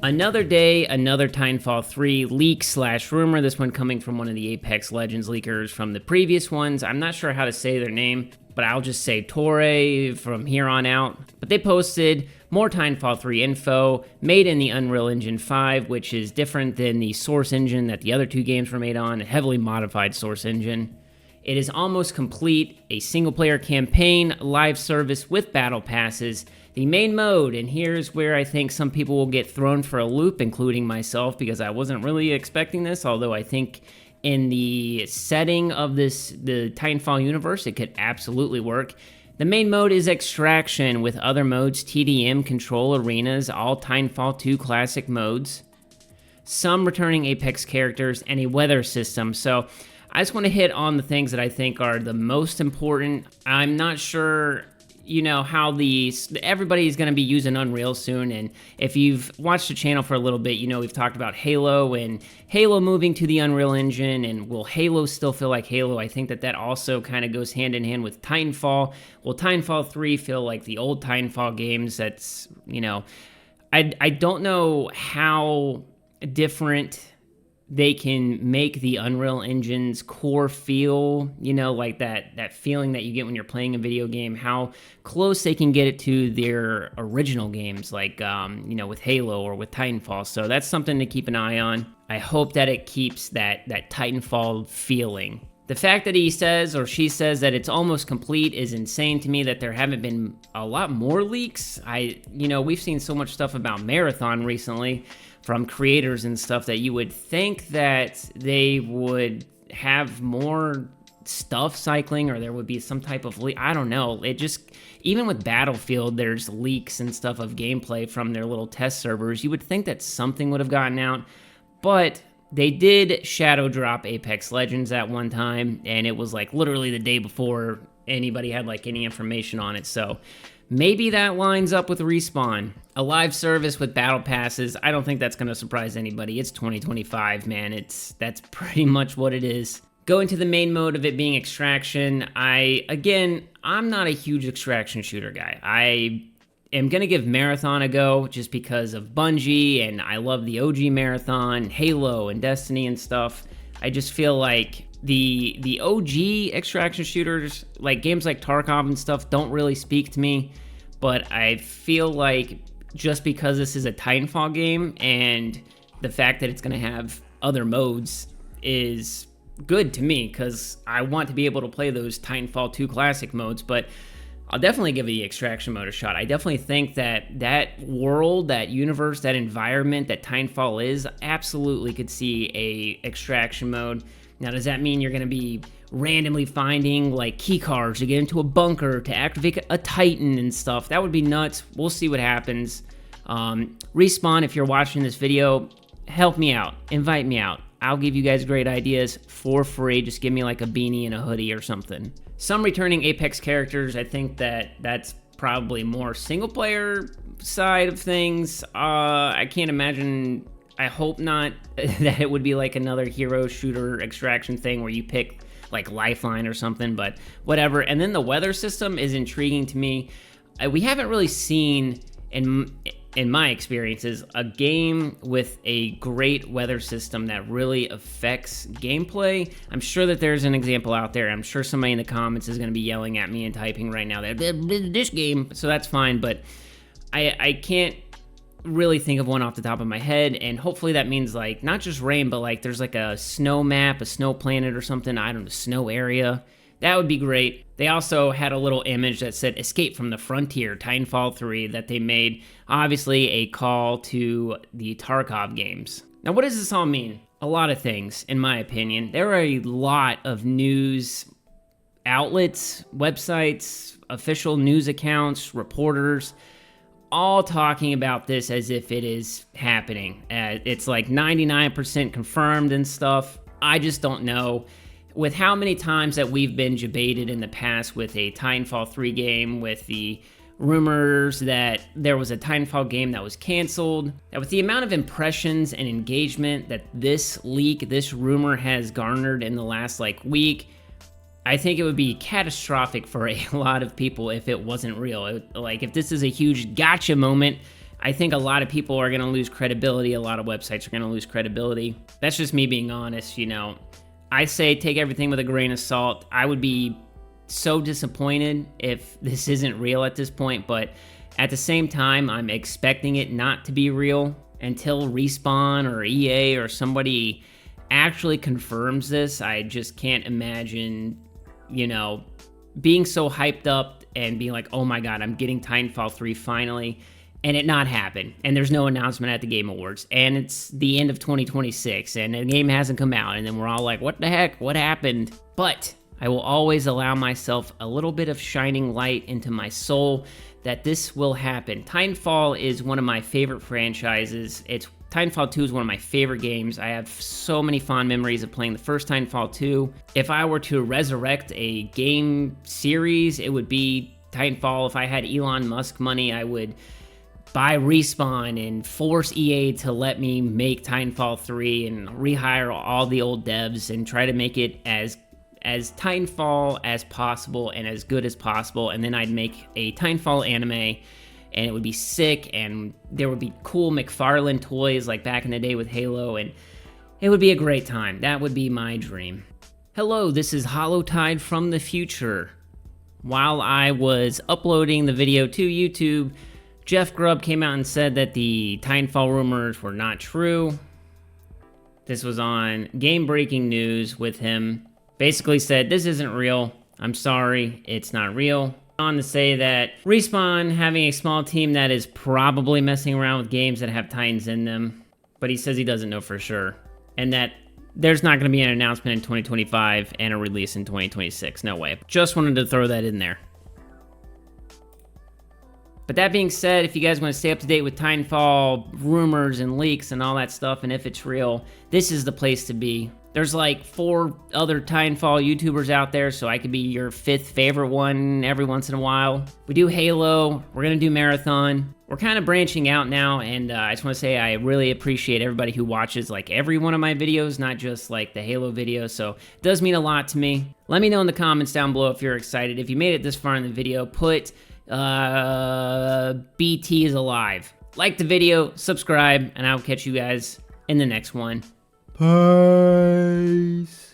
Another day, another Titanfall 3 leak slash rumor. This one coming from one of the Apex Legends leakers from the previous ones. I'm not sure how to say their name, but I'll just say Torre from here on out. But they posted more Titanfall 3 info made in the Unreal Engine 5, which is different than the source engine that the other two games were made on, a heavily modified source engine. It is almost complete, a single-player campaign, live service with battle passes, the main mode, and here's where I think some people will get thrown for a loop, including myself, because I wasn't really expecting this, although I think in the setting of the Titanfall universe, it could absolutely work. The main mode is Extraction, with other modes, TDM, Control, Arenas, all Titanfall 2 classic modes, some returning Apex characters, and a weather system. So I just want to hit on the things that I think are the most important. I'm not sure, how everybody's going to be using Unreal soon, and if you've watched the channel for a little bit, we've talked about Halo and Halo moving to the Unreal Engine, and will Halo still feel like Halo? I think that also kind of goes hand in hand with Titanfall. Will Titanfall 3 feel like the old Titanfall games? That's, I don't know how different they can make the Unreal Engine's core feel, like that feeling that you get when you're playing a video game, how close they can get it to their original games, like, with Halo or with Titanfall. So that's something to keep an eye on. I hope that it keeps that Titanfall feeling. The fact that he says or she says that it's almost complete is insane to me, that there haven't been a lot more leaks. We've seen so much stuff about Marathon recently from creators and stuff that you would think that they would have more stuff cycling, or there would be some type of leak. I don't know. Even with Battlefield, there's leaks and stuff of gameplay from their little test servers. You would think that something would have gotten out, but they did shadow drop Apex Legends at one time, and it was like literally the day before anybody had like any information on it. So maybe that lines up with Respawn. A live service with battle passes, I don't think that's going to surprise anybody. It's 2025, man. That's pretty much what it is. Going to the main mode of it being Extraction, I'm not a huge Extraction shooter guy. I am going to give Marathon a go just because of Bungie, and I love the OG Marathon, Halo, and Destiny and stuff. I just feel like the OG Extraction shooters, like games like Tarkov and stuff, don't really speak to me. But I feel like just because this is a Titanfall game, and the fact that it's going to have other modes is good to me, because I want to be able to play those Titanfall 2 classic modes. But I'll definitely give the Extraction mode a shot. I definitely think that world, that universe, that environment that Titanfall is, absolutely could see a Extraction mode. Now, does that mean you're going to be randomly finding like key cards to get into a bunker to activate a Titan and stuff? That would be nuts. We'll see what happens. Respawn, if you're watching this video, help me out. Invite me out. I'll give you guys great ideas for free. Just give me like a beanie and a hoodie or something. Some returning Apex characters, I think that's probably more single player side of things. I can't imagine, I hope not, that it would be like another hero shooter Extraction thing where you pick like Lifeline or something, but whatever. And then the weather system is intriguing to me. We haven't really seen, in my experiences, a game with a great weather system that really affects gameplay. I'm sure that there's an example out there. I'm sure somebody in the comments is going to be yelling at me and typing right now that this game, so that's fine, but I can't really think of one off the top of my head, and hopefully that means like not just rain, but like there's like a snow map, a snow planet or something, I don't know, snow area. That would be great. They also had a little image that said Escape from the Frontier, Titanfall 3, that they made, obviously a call to the Tarkov games. Now, what does this all mean? A lot of things, in my opinion. There are a lot of news outlets, websites, official news accounts, reporters, all talking about this as if it is happening. It's like 99% confirmed and stuff. I just don't know. With how many times that we've been debated in the past with a Titanfall 3 game, with the rumors that there was a Titanfall game that was canceled, that with the amount of impressions and engagement that this leak, this rumor has garnered in the last week, I think it would be catastrophic for a lot of people if it wasn't real. If this is a huge gotcha moment, I think a lot of people are going to lose credibility. A lot of websites are going to lose credibility. That's just me being honest, you know. I say take everything with a grain of salt. I would be so disappointed if this isn't real at this point, but at the same time, I'm expecting it not to be real until Respawn or EA or somebody actually confirms this. I just can't imagine, you know, being so hyped up and being like, oh my god, I'm getting Titanfall 3 finally, and it not happen, and there's no announcement at the Game Awards, and it's the end of 2026, and the game hasn't come out, and then we're all like, what the heck, what happened? But I will always allow myself a little bit of shining light into my soul that this will happen. Titanfall is one of my favorite franchises. Titanfall 2 is one of my favorite games. I have so many fond memories of playing the first Titanfall 2. If I were to resurrect a game series, it would be Titanfall. If I had Elon Musk money, I would buy Respawn and force EA to let me make Titanfall 3 and rehire all the old devs and try to make it as Titanfall as possible and as good as possible, and then I'd make a Titanfall anime, and it would be sick, and there would be cool McFarlane toys like back in the day with Halo, and it would be a great time. That would be my dream. Hello, this is HoloTide from the future. While I was uploading the video to YouTube, Jeff Grubb came out and said that the Titanfall rumors were not true. This was on Game Breaking News with him. Basically said, this isn't real. I'm sorry, it's not real. On to say that Respawn having a small team that is probably messing around with games that have Titans in them, but he says he doesn't know for sure. And that there's not going to be an announcement in 2025 and a release in 2026. No way. Just wanted to throw that in there. But that being said, if you guys want to stay up to date with Titanfall rumors and leaks and all that stuff, and if it's real, this is the place to be. There's like 4 other Titanfall YouTubers out there, so I could be your 5th favorite one every once in a while. We do Halo, we're gonna do Marathon. We're kind of branching out now, and I just want to say I really appreciate everybody who watches like every one of my videos, not just like the Halo videos, so it does mean a lot to me. Let me know in the comments down below if you're excited. If you made it this far in the video, put BT is alive. Like the video, subscribe, and I'll catch you guys in the next one. Peace.